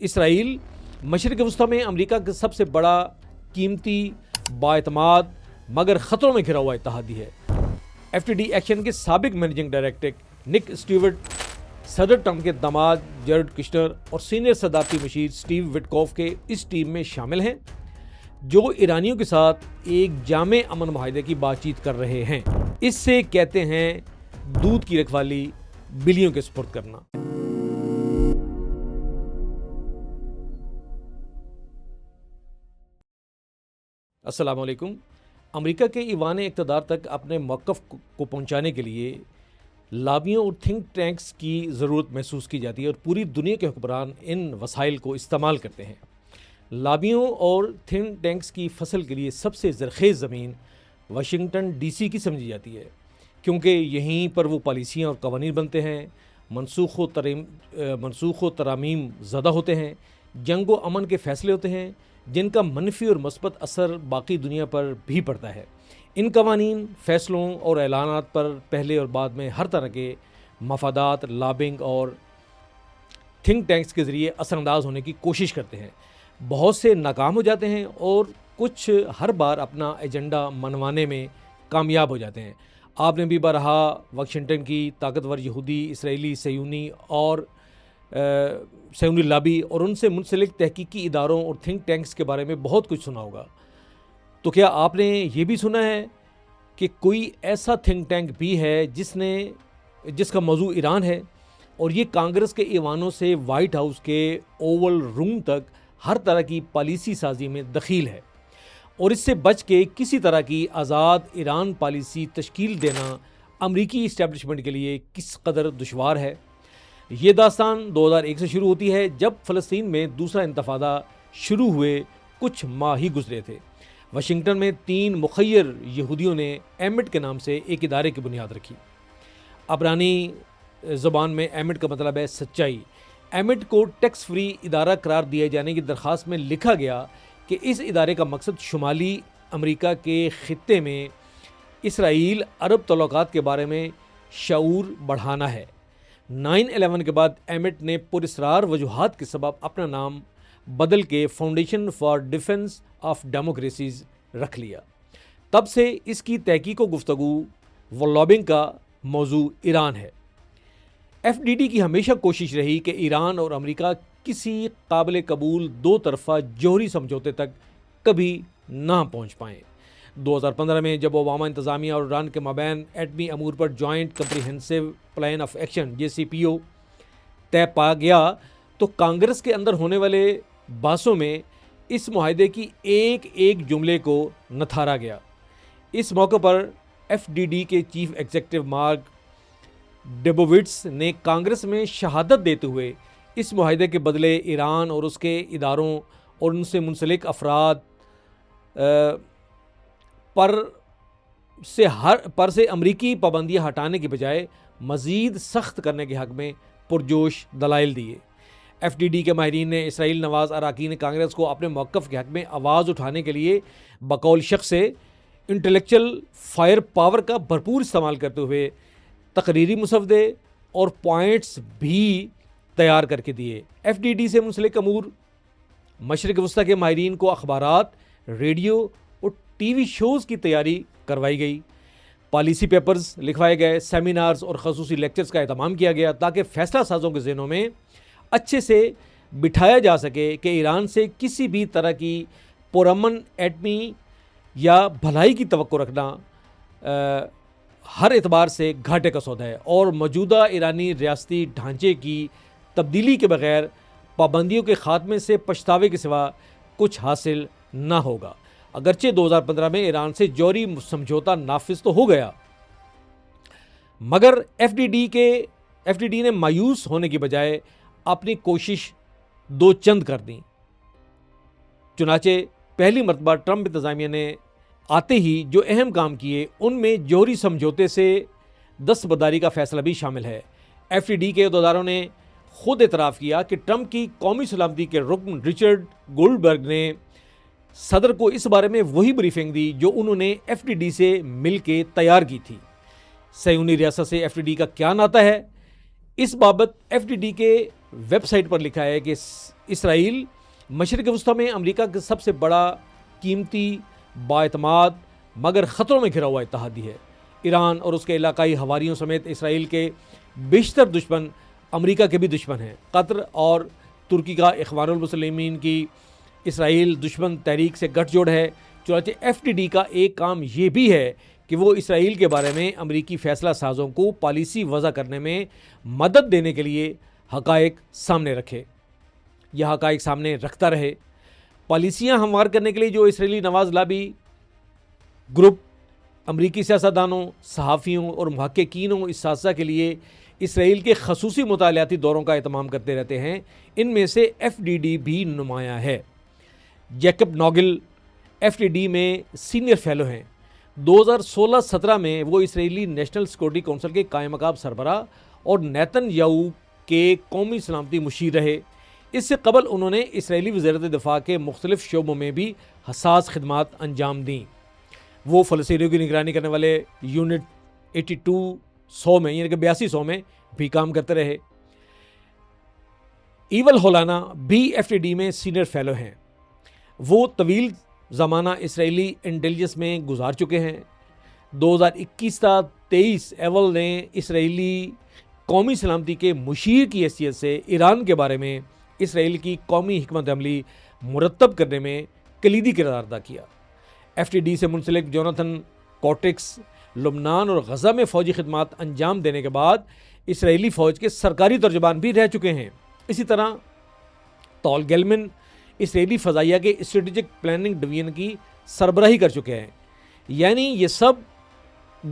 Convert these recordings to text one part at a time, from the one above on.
اسرائیل مشرق وسطی میں امریکہ کا سب سے بڑا قیمتی بااعتماد مگر خطروں میں گھرا ہوا اتحادی ہے۔ FTD ایکشن کے سابق مینیجنگ ڈائریکٹر نک اسٹیورٹ، صدر ٹرمپ کے داماد جیرڈ کشنر اور سینئر صدارتی مشیر سٹیو وٹکوف کے اس ٹیم میں شامل ہیں جو ایرانیوں کے ساتھ ایک جامع امن معاہدے کی بات چیت کر رہے ہیں۔ اس سے کہتے ہیں دودھ کی رکھوالی بلیوں کے سپرد کرنا۔ السلام علیکم۔ امریکہ کے ایوان اقتدار تک اپنے موقف کو پہنچانے کے لیے لابیوں اور تھنک ٹینکس کی ضرورت محسوس کی جاتی ہے اور پوری دنیا کے حکمران ان وسائل کو استعمال کرتے ہیں۔ لابیوں اور تھنک ٹینکس کی فصل کے لیے سب سے زرخیز زمین واشنگٹن DC کی سمجھی جاتی ہے، کیونکہ یہیں پر وہ پالیسیاں اور قوانین بنتے ہیں، منسوخ و ترامیم زدہ ہوتے ہیں، جنگ و امن کے فیصلے ہوتے ہیں جن کا منفی اور مثبت اثر باقی دنیا پر بھی پڑتا ہے۔ ان قوانین، فیصلوں اور اعلانات پر پہلے اور بعد میں ہر طرح کے مفادات، لابنگ اور تھنک ٹینکس کے ذریعے اثر انداز ہونے کی کوشش کرتے ہیں۔ بہت سے ناکام ہو جاتے ہیں اور کچھ ہر بار اپنا ایجنڈا منوانے میں کامیاب ہو جاتے ہیں۔ آپ نے بھی بارہا واشنگٹن کی طاقتور یہودی، اسرائیلی، صہیونی لابی اور ان سے منسلک تحقیقی اداروں اور تھنک ٹینکس کے بارے میں بہت کچھ سنا ہوگا۔ تو کیا آپ نے یہ بھی سنا ہے کہ کوئی ایسا تھنک ٹینک بھی ہے جس کا موضوع ایران ہے اور یہ کانگریس کے ایوانوں سے وائٹ ہاؤس کے اوول روم تک ہر طرح کی پالیسی سازی میں دخیل ہے، اور اس سے بچ کے کسی طرح کی آزاد ایران پالیسی تشکیل دینا امریکی اسٹیبلشمنٹ کے لیے کس قدر دشوار ہے؟ یہ داستان 2001 سے شروع ہوتی ہے، جب فلسطین میں دوسرا انتفاضہ شروع ہوئے کچھ ماہ ہی گزرے تھے۔ واشنگٹن میں 3 مخیر یہودیوں نے ایمٹ کے نام سے ایک ادارے کی بنیاد رکھی۔ عبرانی زبان میں ایمٹ کا مطلب ہے سچائی۔ ایمٹ کو ٹیکس فری ادارہ قرار دیے جانے کی درخواست میں لکھا گیا کہ اس ادارے کا مقصد شمالی امریکہ کے خطے میں اسرائیل عرب تعلقات کے بارے میں شعور بڑھانا ہے۔ 9/11 کے بعد ایمٹ نے پراسرار وجوہات کے سبب اپنا نام بدل کے foundation for Defense of democracies رکھ لیا۔ تب سے اس کی تحقیق و گفتگو و لابنگ کا موضوع ایران ہے۔ FTD کی ہمیشہ کوشش رہی کہ ایران اور امریکہ کسی قابل قبول دو طرفہ جوہری سمجھوتے تک کبھی نہ پہنچ پائیں۔ 2015 میں جب اوباما انتظامیہ اور ایران کے مابین ایٹمی امور پر joint comprehensive plan of action JCPO طے پا گیا تو کانگریس کے اندر ہونے والے بحثوں میں اس معاہدے کی ایک جملے کو نتھارا گیا۔ اس موقع پر FTD کے چیف ایگزیکٹو مارک ڈیبووٹس نے کانگریس میں شہادت دیتے ہوئے اس معاہدے کے بدلے ایران اور اس کے اداروں اور ان سے منسلک افراد پر سے امریکی پابندیاں ہٹانے کے بجائے مزید سخت کرنے کے حق میں پرجوش دلائل دیے۔ FTD کے ماہرین نے اسرائیل نواز اراکین کانگریس کو اپنے موقف کے حق میں آواز اٹھانے کے لیے بقول شخص سے انٹلیکچل فائر پاور کا بھرپور استعمال کرتے ہوئے تقریری مسودے اور پوائنٹس بھی تیار کر کے دیے۔ FTD سے منسلک امور، مشرق وسطی کے ماہرین کو اخبارات، ریڈیو اور TV شوز کی تیاری کروائی گئی، پالیسی پیپرز لکھوائے گئے، سیمینارز اور خصوصی لیکچرز کا اہتمام کیا گیا تاکہ فیصلہ سازوں کے ذہنوں میں اچھے سے بٹھایا جا سکے کہ ایران سے کسی بھی طرح کی پرامن ایٹمی یا بھلائی کی توقع رکھنا ہر اعتبار سے گھاٹے کا سودا ہے اور موجودہ ایرانی ریاستی ڈھانچے کی تبدیلی کے بغیر پابندیوں کے خاتمے سے پچھتاوے کے سوا کچھ حاصل نہ ہوگا۔ اگرچہ 2015 میں ایران سے جوہری سمجھوتا نافذ تو ہو گیا، مگر FTD نے مایوس ہونے کی بجائے اپنی کوشش دو چند کر دیں۔ چنانچہ پہلی مرتبہ ٹرمپ انتظامیہ نے آتے ہی جو اہم کام کیے ان میں جوہری سمجھوتے سے دستبرداری کا فیصلہ بھی شامل ہے۔ FTD کے عہدیداروں نے خود اعتراف کیا کہ ٹرمپ کی قومی سلامتی کے رکن رچرڈ گولڈبرگ نے صدر کو اس بارے میں وہی بریفنگ دی جو انہوں نے FTD سے مل کے تیار کی تھی۔ صہیونی ریاست سے FTD کا کیا ناطہ ہے؟ اس بابت FTD کے ویب سائٹ پر لکھا ہے کہ اسرائیل مشرق وسطیٰ میں امریکہ کا سب سے بڑا قیمتی بااعتماد مگر خطروں میں گھرا ہوا اتحادی ہے۔ ایران اور اس کے علاقائی حواریوں سمیت اسرائیل کے بیشتر دشمن امریکہ کے بھی دشمن ہیں۔ قطر اور ترکی کا اخوان المسلمین کی اسرائیل دشمن تحریک سے گٹھ جوڑ ہے۔ چنانچہ FDD کا ایک کام یہ بھی ہے کہ وہ اسرائیل کے بارے میں امریکی فیصلہ سازوں کو پالیسی وضع کرنے میں مدد دینے کے لیے حقائق سامنے رکھے، یہ حقائق سامنے رکھتا رہے۔ پالیسیاں ہموار کرنے کے لیے جو اسرائیلی نواز لابی گروپ امریکی سیاستدانوں، صحافیوں اور محققین و اساتذہ کے لیے اسرائیل کے خصوصی مطالعاتی دوروں کا اہتمام کرتے رہتے ہیں، ان میں سے FDD بھی نمایاں ہے۔ جیکب ناگل FDD میں سینئر فیلو ہیں۔ 2016-17 میں وہ اسرائیلی نیشنل سیکورٹی کونسل کے قائم مقام سربراہ اور نیتن یاہو کے قومی سلامتی مشیر رہے۔ اس سے قبل انہوں نے اسرائیلی وزارت دفاع کے مختلف شعبوں میں بھی حساس خدمات انجام دیں۔ وہ فلسطینیوں کی نگرانی کرنے والے یونٹ 8200 میں یعنی کہ 8200 میں بھی کام کرتے رہے۔ ایول ہولانا بھی FDD میں سینئر فیلو ہیں۔ وہ طویل زمانہ اسرائیلی انٹیلیجنس میں گزار چکے ہیں۔ 2021 تا 23 ایول نے اسرائیلی قومی سلامتی کے مشیر کی حیثیت سے ایران کے بارے میں اسرائیل کی قومی حکمت عملی مرتب کرنے میں کلیدی کردار ادا کیا۔ FDD سے منسلک جوناتھن کوٹکس لبنان اور غزہ میں فوجی خدمات انجام دینے کے بعد اسرائیلی فوج کے سرکاری ترجمان بھی رہ چکے ہیں۔ اسی طرح تول گیلمن اسرائیلی فضائیہ کے اسٹریٹجک پلاننگ ڈویژن کی سربراہی کر چکے ہیں۔ یعنی یہ سب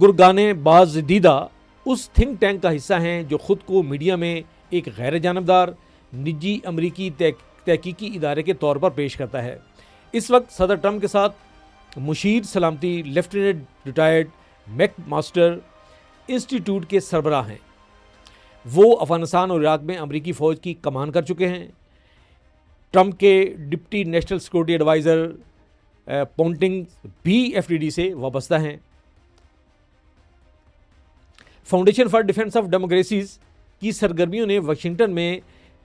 گرگانے باز دیدہ اس تھنک ٹینک کا حصہ ہیں جو خود کو میڈیا میں ایک غیر جانبدار نجی امریکی تحقیقی ادارے کے طور پر پیش کرتا ہے۔ اس وقت صدر ٹرمپ کے ساتھ مشیر سلامتی lieutenant retired make master institute کے سربراہ ہیں۔ وہ افغانستان اور عراق میں امریکی فوج کی کمان کر چکے ہیں۔ ٹرمپ کے ڈپٹی نیشنل سیکورٹی ایڈوائزر پونٹنگ بھی FDD سے وابستہ ہیں۔ Foundation for Defense of Democracies کی سرگرمیوں نے واشنگٹن میں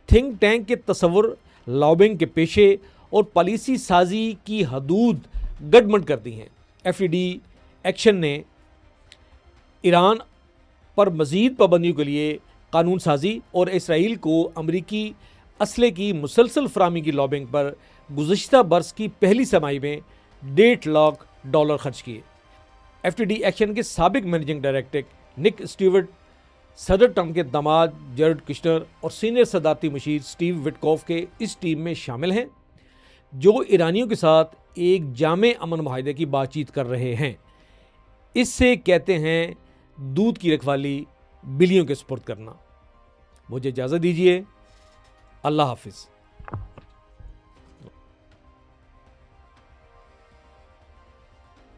تھنک ٹینک کے تصور، لابنگ کے پیشے اور پالیسی سازی کی حدود گڈمڈ کر دی ہیں۔ FDD ایکشن نے ایران پر مزید پابندیوں کے لیے قانون سازی اور اسرائیل کو امریکی اسلحے کی مسلسل فراہمی کی لابنگ پر گزشتہ برس کی پہلی سمائی میں $1.5 لاکھ خرچ کیے۔ FDD ایکشن کے سابق مینیجنگ ڈائریکٹر نک اسٹیورٹ، صدر ٹرمپ کے داماد جیرڈ کشنر اور سینئر صدارتی مشیر اسٹیو وٹکوف کے اس ٹیم میں شامل ہیں جو ایرانیوں کے ساتھ ایک جامع امن معاہدے کی بات چیت کر رہے ہیں۔ اس سے کہتے ہیں دودھ کی رکھوالی بلیوں کے سپرد کرنا۔ مجھے اجازت دیجیے، اللہ حافظ۔